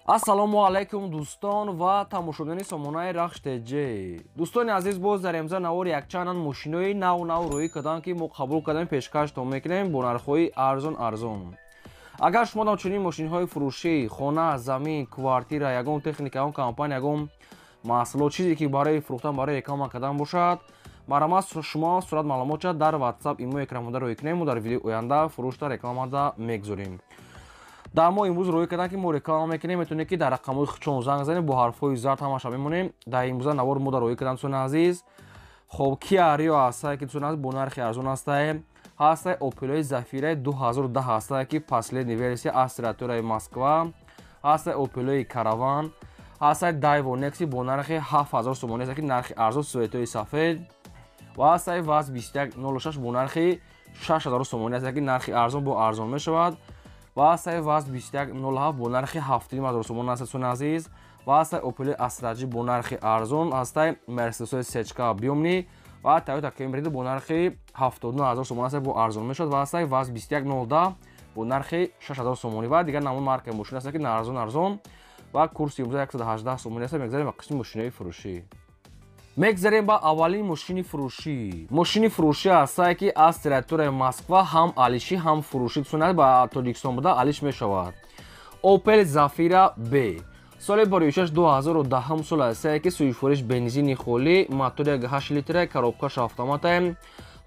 Ассалому алайкум дӯстон ва тамошобини сомонаи Рахш ТЖ. Дӯстони азиз, боз дар имза навори якчанан мошинои нав рӯӣ карданд ки мо қабул кардем пешкаштон мекунем бо нархҳои арзон. Агар шумо дар чунин мошинҳои фурӯшӣ, хона, замин, квартира, ягон техника, ягон компания, ягон маҳсулот, чизе ки барои фурӯхтан, барои реклама кардан бошад, марамаз шумо сурат маълумотша дар WhatsApp имо экранмода рӯй кунем. Мо дар видеои оянда фурӯшта рекламада мегузорем. Дар мо имрӯз рӯй кардан ки мо реклама мекунем, метавонед ки дар рақамҳои худшон занг занед, бо ҳарфҳои зард ҳамаша мемонем. Дар имрӯза навори мо дар рӯй кардан дӯстони азиз. Хоб Kia Rio ҳастае ки дӯстони азиз бо нархи арзон ҳастае. Ҳастае Opel Zafira 2010 ҳастае ки последний версия аз территорияи Москва. Ҳастае Opel Caravan. Ҳастае Daewoo Nexi бо нархи 7000 сомон ҳастае ки нархи арзон светои сафед. Ва ҳастае VAZ 2106 бо нархи 6000 сомон ҳастае ки нархи арзон бо арзон мешавад. Ва ҳастае VAZ 2107 бо нархи 7000 сомон ҳастае дӯстони азиз. Ва ҳастае Opel Astra G бо нархи арзон. Ҳастае Mercedes C-ка объёмни ва Toyota Camry бо нархи 79000 сомон ҳастае бо арзон мешавад. Ва ҳастае VAZ 2110 бо нархи 6000 сомонӣ. Ва дигар намуни маркаи мошин ҳастае ки на арзон ва курси имрӯза 118 сомонӣ ҳастае. Мегзарем ба қисми мошинаи фурӯшӣ. Мегзарем ба аввалин мошини фурӯшӣ. Мошини фурӯшӣ ҳастае ки аз территорияи Москва ҳам алишӣ, ҳам фурӯшӣ дӯстон ба Тоҷикистон буда алиш мешавад. Opel Zafira B. Соли боришаш 2010 сол ҳастае ки сӯифуриш бензини холӣ, мотори 8 литра, коробкаш автомата.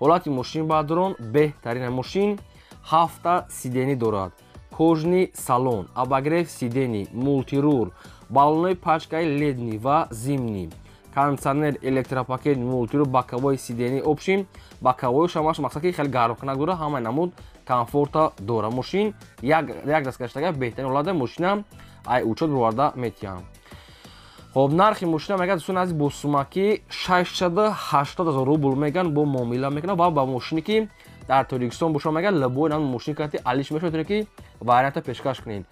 Ҳолати мошин ба дрон беҳтарин мошин. 7 сиденӣ дорад. Кожни салон, обогрев сидений, мултирур, баллонои пачкаи ледни ва зимни, кондитсионер, электропакет, мултирур, боковой сидени общин. Боковой шамаш мақсад ки хеле гармкунак дора, ҳамаи намуд комфорта дора. Мошин як дасткаштага беҳтарин ҳолата мошина ай учет буварда метиҳам. Хоб нархи мошина мегӯяд дӯстони азиз бо сумаки 680 000 рубл меган бо муомила мекунад ва ба мошине ки дар Тоҷикистон бошад мегӯяд лабои намуд мошини кати алиш мешавад, метавонед ки варианта пешкаш кунед.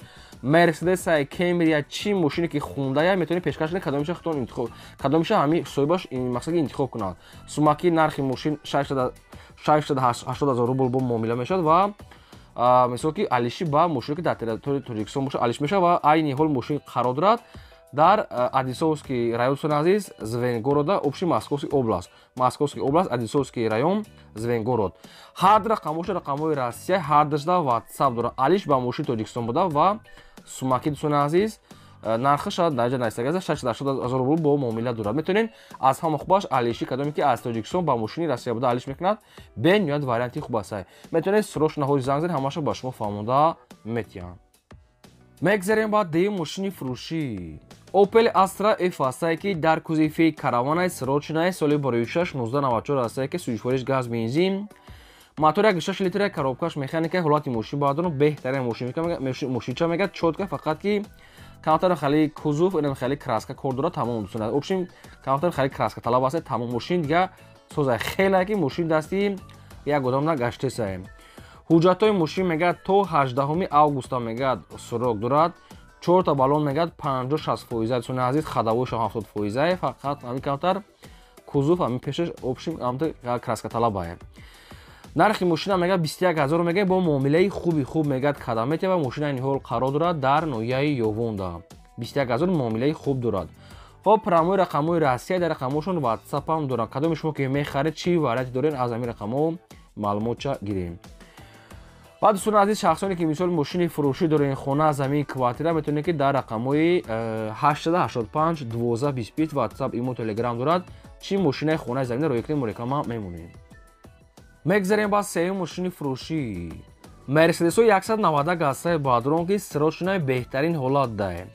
Mercedes Camry чи мошине ки хундая метавонед пешкаш кунед, кадомиша худтон интихоб, кадомиша ҳами соҳибаш мақсад ки интихоб кунад. Сумаки нархи мошин 680 000 рубл бо муомила мешавад ва мисол ки алиши ба мошине ки дар территорияи Тоҷикистон бошад алиш мешавад ва айни ҳол мошин қарор дорад дар Одессовский район дӯстони азиз, Звенгорода, общин Московский област. Московский област, Одессовский район, Звенгород. Ҳар ду рақамоша рақамҳои Россия, ҳар душда WhatsApp дорад. Алиш ба мошини Тоҷикистон буда ва сумаки дӯстони азиз нархаша даҷа настагаза 680 000 рубл бо муомила дорад. Метавонед аз ҳама хубаш алиши кадоме ки аз Тоҷикистон ба мошини Россия буда алиш мекунад, бениҳоят варианти хуб аст. Метавонед срочно ҳои занг занед, ҳамаша ба шумо фаҳмонда метиҳам. Мегзарем ба деюм мошини фурӯшӣ. Opel Astra F ҳастае ки дар кузови караванаи срочнаи соли боришаш 1994 ҳастае ки сӯифуриш газ бензин, мотори 1.6 литра, коробкаш механика, ҳолати мошин ба дрон беҳтарин мошинча мегӯяд чотка, фақат ки камтар хали кузов инам хали краска кор дорад, тамом дӯстон. Общин камтар хали краска талаб аст, тамом мошин дига соза хеле ки мошин дасти як одам нагаштесае. ҳуҷҷатҳои мошин мегӯяд то 18 августа мегӯяд сурок дорад. 4 та баллон мегӯяд 50-60% дӯстони азиз, хадавоиша 70%. Фақат ҳамин камтар кузов ҳамин пешаш общин камтар краска талабае. Нархи мошина мегӯяд 21000 мегӯяд бо муомилаи хуб мегӯяд кадам метиҳад ва мошина айни ҳол қарор дорад дар ноҳияи Ёвонда. 21000 муомилаи хуб дорад. Хоб прамои рақамҳои Россия дар рақамҳошон WhatsApp ҳам доранд. Кадоми шумо ки мехаред чӣ варианти доред, аз ҳамин рақамҳо маълумотша гирем. ва дӯстони азиз, шахсоне ки мисол мошини фурӯшӣ дорен, хона, замин, квартира, метавонед ки дар рақамҳои 885 1225 WhatsApp имо Telegram дорад. Чӣ мошинаи хонаи замин рӯй кунем, реклама мемонем. Мегзарем ба сеюм мошини фурӯшӣ. Mercedes 190 ҳастае ба дрон ки срочнаи беҳтарин ҳолат дае.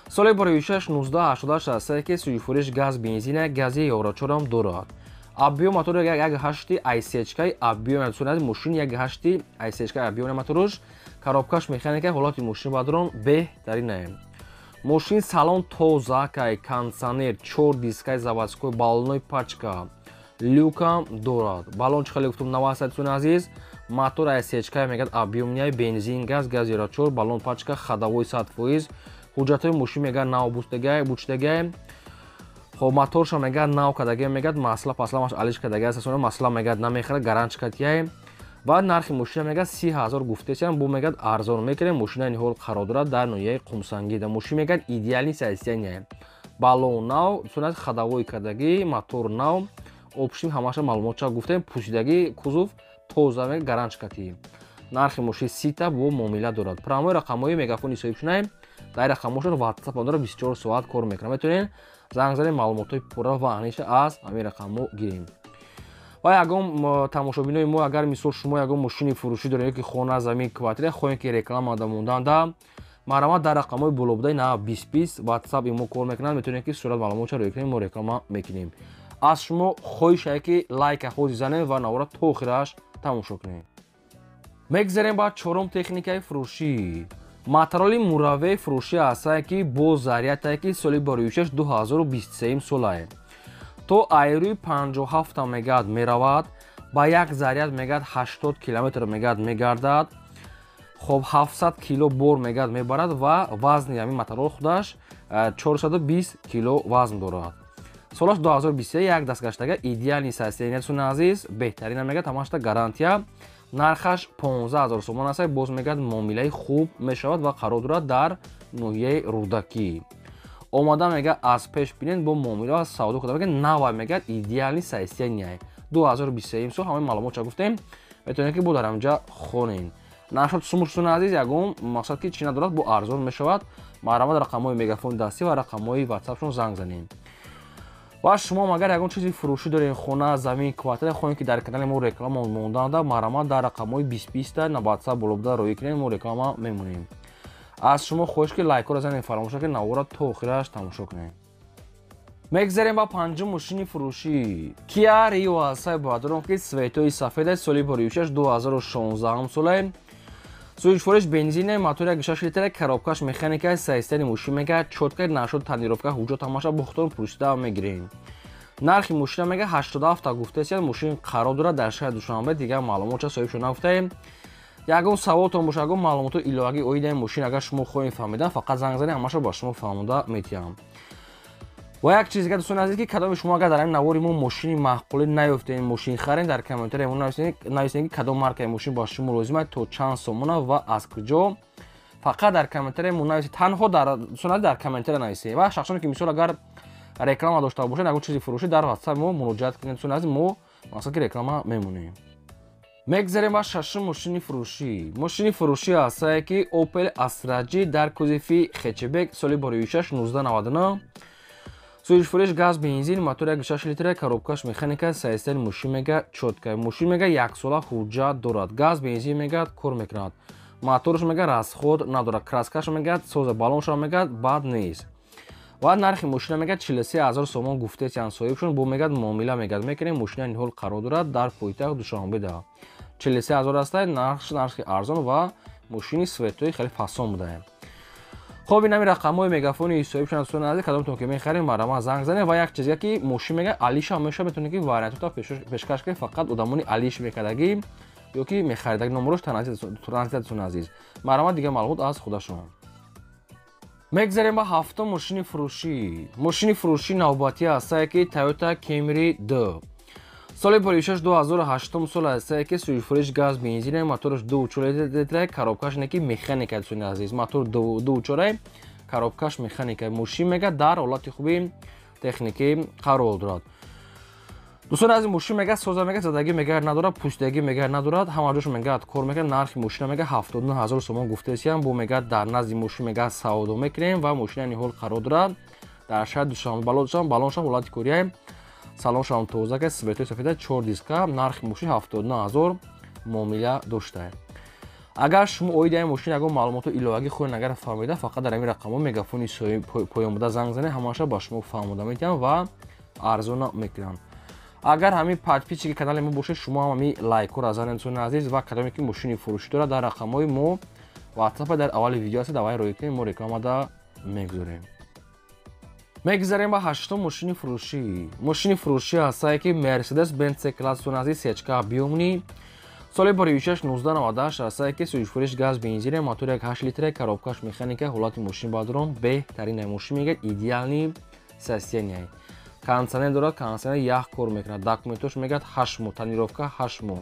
Соли боришаш 1988 ҳастае ки сӯифуриш газ бензина, гази ёрачорам дорад. Объем мотори 1.8 ICH объем дӯстони мошин 1.8 ICH объем моториш, коробкаш механика, ҳолати мошин ба дрон беҳтаринае. Мошин салон тозакай, кондитсионер, 4 дискаи заводской, баллонои пачка, люкам дорад. Баллончи хеле гуфтум нав аст дӯстони азиз. Мотор ICH мегӯяд объемни бензин, газ ёрачор, баллон пачка, хадавои 100%. ҳуҷҷатҳои мошин мегӯяд нав буштагай. Хоб моторша мегӯяд нав кадаги мегӯяд масъала пасламаш алиш кадаги аст, масъала мегӯяд намехарад, гарантия катияй. ва нархи мошина мегӯяд 30,000 гуфтесиям, бо мегӯяд арзон мекунем. Мошина ин ҳол қарор дорад дар ноҳияи Қумсангида. Мошина мегӯяд идеални сайсияне. Балон нав, сунат хадавои кардагӣ, мотор нав, опшим ҳамаша маълумотша гуфтем. Пӯсидагии кузов тоза мега гаранҷ катӣ. Нархи мошин 30 бо муомила дорад. Промои рақамҳои мегафони соҳибшунаи дар рақамҳошон WhatsApp дора 24 соат кор мекунад. Метавонед занг занед маълумотҳои пурра ва аниша аз ҳамин рақамҳо гирем. ва ягон тамошобинои мо, агар мисол шумо ягон мошини фурӯшӣ доред ки хона, замин, квартира хоҳем ки реклама монданда, маърамат дар рақамҳои болобудаи на 2020 WhatsApp мо кор мекунад. Метавонед ки сурат маълумотша рӯй кунем, мо реклама мекунем. аз шумо хоҳиш ки лайка хози занед ва навора то охираш тамошо кунед. мегзарем ба чорум техникаи фурӯшӣ. материали мураввеи фурӯшӣ ҳастае ки бо зарядтае ки соли бароишаш 2023 солае. то айрӯи 57 мегад меравад, ба як заряд мегад 80 км мегад мегардад. хоб 700 кило бор мегад мебарад ва вазни ҳамин материал худаш 420 кило вазн дорад. солаш 2023 як дастгаштага идеални сайсияниясуни азиз, беҳтарина мегад, ҳамашта гарантия. нархаш 15000 сомон аст. боз мегад муомилаи хуб мешавад ва қарор дорад дар ноҳияи Рӯдакӣ. омада мега аз пеш бинед бо муомила ва савдо карда мега нава мегад идеални сайсияния 2023 сол ҳамаи маълумотша гуфтем. метавонед ки бо дар ҳамҷа хонен. нашод сумушсуни азиз ягон мақсад ки чӣ надорад, бо арзон мешавад. маърамат рақамҳои мегафони дастӣ ва рақамҳои WhatsApp-шон занг занем. ва шумо агар ягон чизи фурӯшӣ доред, хона, замин, квартира, хоҳем ки дар канали мо реклама монданда, маърамат дар рақамҳои 2020 на WhatsApp болобуда роӣ кунед, мо реклама мемонем. аз шумо хоҳиш ки лайкҳоро занед, фаромӯш накунед, навора то охираш тамошо кунед. мегзарем ба панҷум мошини фурӯшӣ. Kia Rio ҳастаи бадрон ки светои сафеда соли бароишаш 2016 солае. сӯзишвориш бензине, мотори 1.6 литра, коробкаш механикаи сайстани мошин мега чотка нашод танировка ҳуҷҷот ҳамаша бо худтон пурсида мегирем. нархи мошина мега 87 гуфтасияд. мошин қарор дорад дар шаҳри Душанбе. дигар маълумотша соҳибшо нафтаем. ягон саволтон боша, ягон маълумоти иловагӣ оидаи мошин агар шумо хоҳем фаҳмидан, фақат занг занед, ҳамаша ба шумо фаҳмода метиҳам. ва як чиз дига дӯстони азиз ки кадоми шумо агар дар ҳамин навори мо мошини маъқулӣ наёфтем, мошин харем, дар комментария мо нависед ки кадом маркаи мошин ба шумо лозимад, то чанд сомона ва аз куҷо. фақат дар комментария мо нависед, танҳо дар комментария нависед. ва шахсоне ки мисол агар реклама дошта бошед, ягон чизи фурӯшӣ, дар WhatsApp мо муроҷиат кунед. дӯстони азиз, мо мақсад ки реклама мемонем. мегзарем ба шашум мошини фурӯшӣ. мошини фурӯшӣ ҳастае ки Opel Astra G дар кузови хечебек соли бароишаш 1999. сӯзишвориш газ, бензин, мотори 1.6 литра, коробкаш механика, сайстани мошин мега чотка. мошин мега як сола ҳуҷҷат дорад. газ, бензин мега кор мекунад. моторш мега расход надорад. краскаш мега соза, балонша мега бад нест. ва нархи мошина мега 43000 сомон гуфтесиян соҳибшон, бо мегад муомила мегад мекунем. мошина ин ҳол қарор дорад дар пойтахт Душанбеда. 43000 аст, нархи арзон ва мошини светои хеле фасон будааем. хоб ин ҳамин рақамҳои мегафони соҳибшон дӯстони азиз, кадомтон ки мехарем, маърамат занг занед. ва як чизе ки мошин мега алиша ҳамеша метавонед ки вариантота пешкаш кунед, фақат одамони алиш мекардагӣ ё ки мехаридаги номерош транзития дӯстони азиз. маърамат дигар маълумот аз худашон. мегзарем ба ҳафтум мошини фурӯшӣ. мошини фурӯшӣ навбатӣ ҳастае ки Toyota Camry 2. соли бароишаш 2008 сол ҳастае ки сӯзишвориш газ, бензине, моторш 2.4 литра, коробкаш неки механика дӯстони азиз. мотор 2.4, коробкаш механика. мошин мега дар ҳолати хуби техникӣ қарор дорад. дӯстони азиз, мошин мега соза мега задагӣ мега надорад, пӯсидагӣ мега надорад, ҳама ҷош мега кор мекунад. нархи мошина мега 79000 сомон гуфтесиям, бо мега дар назди мошин мега савдо мекунем ва мошина ин ҳол қарор дорад дар шаҳри Душанбе. балонша ҳолати корияи салоншам тозака, светои сафеда, 4 диска. нархи мошин 79000 муомила доштае. агар шумо оидаи мошин ягон маълумоти иловагӣ хоҳед агар фаҳмида, фақат дар ҳамин рақамҳо мегафони поёнбуда занг занед, ҳамаша ба шумо фаҳмода метиҳам ва арзона мекунам. агар ҳамин подписчики канали мо бошед, шумо ҳам ҳамин лайкҳоро занед дӯстони азиз, ва кадоме ки мошини фурӯшӣ дорад дар рақамҳои мо WhatsApp дар аввали видео аст, давай роӣ кунем, мо рекламада мегузорем. мегзарем ба ҳаштум мошини фурӯшӣ. мошини фурӯшӣ ҳастае ки Mercedes-Benz C-Class дӯстони азиз, сечка объёмни. соли бароишаш 1998 ҳастае ки сӯзишвориш газ, бензине, мотори 1.8 литра, коробкаш механика, ҳолати мошин бадрон беҳтарина. мошин мега идеални сайсияния. кондитсионер дорад, кондитсионер ях кор мекунад. документош мегад 8 моҳ, тонировка 8 моҳ.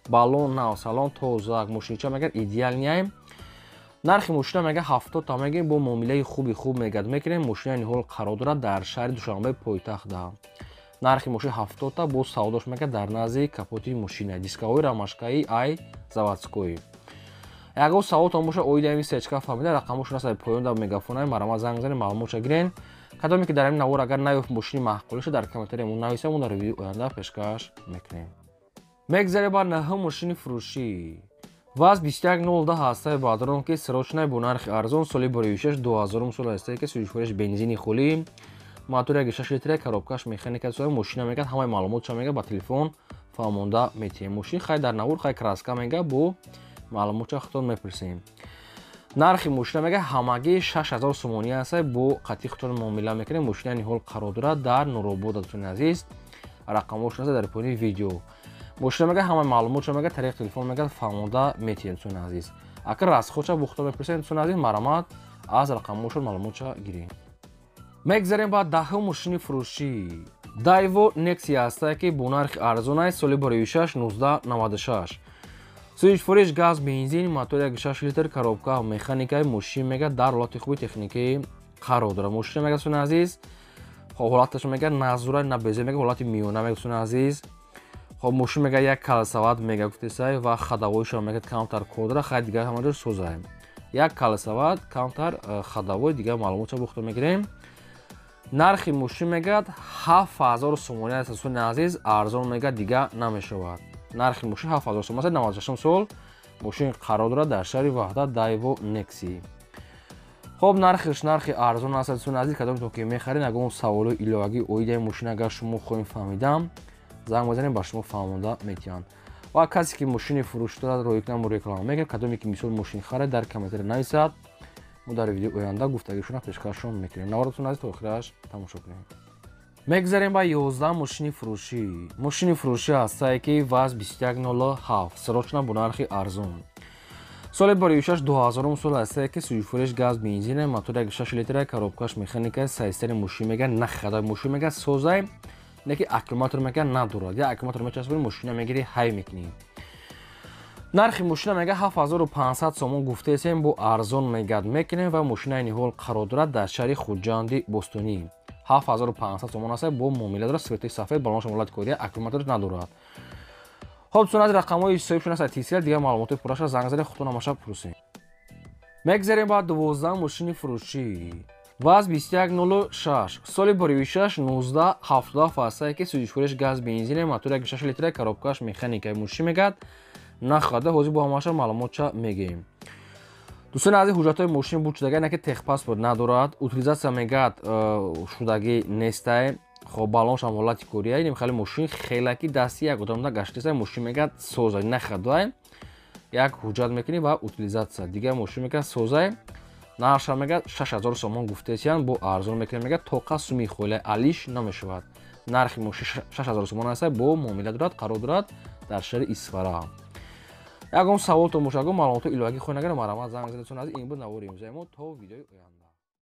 балон нав салон тозак мошинича мегар идеальняем нархи мошина мега 70 та мегем бо муомилаи хуби хуб мегад мекунем мошина ин ҳол қарор дорад дар шаҳри Душанбе пойтахта нархи мошина 70 та бо савдош мега дар назди капоти мошина дисковой рамашкаи ай заводской ягон савод омоша оидаами сечка фамилия рақамошона сай поёнда мегафонай марама занг зани маълумотша гирен кадоме ки дар ин навор агар наёфт мошини маҳқулиша дар комментариямон нависам дар видеои оянда пешкаш мекунем мегзарем ба наҳум мошини фурӯшӣ ваз 21.0 ҳастай бадрон ки срочнай бо нархи арзон соли бори 2000 сол ҳастай ки сӯзишвориш бензини холӣ мотори 6 литра коробкаш механика сои мошина мегад ҳамаи маълумотша мега ба телефон фаҳмонда метиҳем мошин хай дар навор хай краска мега бо маълумотша худтон мепурсем нархи мошина мега ҳамагӣ 6000 сомонӣ ҳастай бо қатъи худтон муомила мекунем мошина ин ҳол қарор дорад дар нуробод дӯстони азиз рақамошон дар поини видео мошина мега ҳамаи маълумотша мега тариқи телефон мега фаҳмонда метиҳем дӯстони азиз акар расходша бо худтон мепурсем дӯстони азиз марамат аз рақамошон маълумотша гирем мегзарем ба даҳум мошини фурӯшӣ Daewoo Nexia ҳастай ки бо нархи арзонай соли бори 6 1996 сӯзишвориш газ бензин мотори 6 литр коробка механикаи мошин мега дар ҳолати хуби техникӣ қарор дорад мошина мега дӯстони азиз хоб ҳолаташ мега назура на безе мега ҳолати миёна мега дӯстони азиз хоб мошин мега як каласават мега гуфтесай ва хадавоиша мега камтар кодра хай дигар ҳамаҷо сӯзай як каласават камтар хадавой дигар маълумотша бо худтон мегирем нархи мошин мегад 7000 сомонӣ аст дӯстони азиз арзон мега дига намешавад нархи мошин 7000 сомон аст 96 сол мошин қарор дорад дар шаҳри Ваҳдат Daewoo Nexia хоб нархиш нархи арзон аст дӯстони азиз кадомтон ки мехаред ягон саволои иловагӣ оидаи мошин агар шумо хоҳем фаҳмидам занг бизанем ба шумо фаҳмонда метиҳанд ва касе ки мошини фурӯш дорад роикнаму реклама мекунад кадоме ки мисол мошин харед дар комментари нависад мо дар видеои оянда гуфтагишона пешкашон мекунем наваратон азиз то охираш тамошо кунем мегзарем ба 11 мошини фурӯшӣ мошини фурӯшӣ ҳастае ки ваз 2107 срочна бо нархи арзон соли бори 6 2000 сол ҳастае ки сӯзишвориш газ бензин мотори 6 литра коробкаш механика сайстари мошин мега нахадай мошин мега созай неки аккумулятор мега надорад я аккумулятор мечаспони мошина мегири ҳай мекунӣ нархи мошина мега 7500 сомон гуфтесем бо арзон мегад мекунем ва мошина ин ҳол қарор дорад дар шаҳри Хуҷанди Бостонӣ 7500 сомон аст бо муомила дорад светои сафед балонаш молат кория аккумулятор надорад хоб дӯстон аз рақамҳои ҳисобшон аст тисия дигар маълумоти пурраша занг зани худтон ҳамаша пурсем мегзарем ба 12 мошини фурӯшӣ ваз 2106 соли бори 6 1977 ҳастае ки сӯзишвориш газ бензин мотори 6 литра коробкаш механикаи мошин мегад нахада ҳозир бо ҳамаша маълумотша мегӯем дӯстони азиз ҳуҷҷатҳои мошин буд шудагӣ наки техпаспорт надорад утилизатсия мегад шудагӣ нестай хоб балоншам ҳолати корияи ним хали мошин хелаки дасти як одамда гаштесай мошин мегад созай нахадай як ҳуҷҷат мекунӣ ва утилизатсия дигар мошин мегад созай нарша мегад 6000 сомон гуфтесиян бо арзон мекунем мегад тоқа суми холе алиш намешавад нархи мошин 6000 сомон аст бо муомила дорад қарор дорад дар шаҳри Исфара ягон савол то мошагон маълумоти иловагӣ хоҳед нагар марамат занг занедсон аз ин буд навори имзои мо то видеои оянда.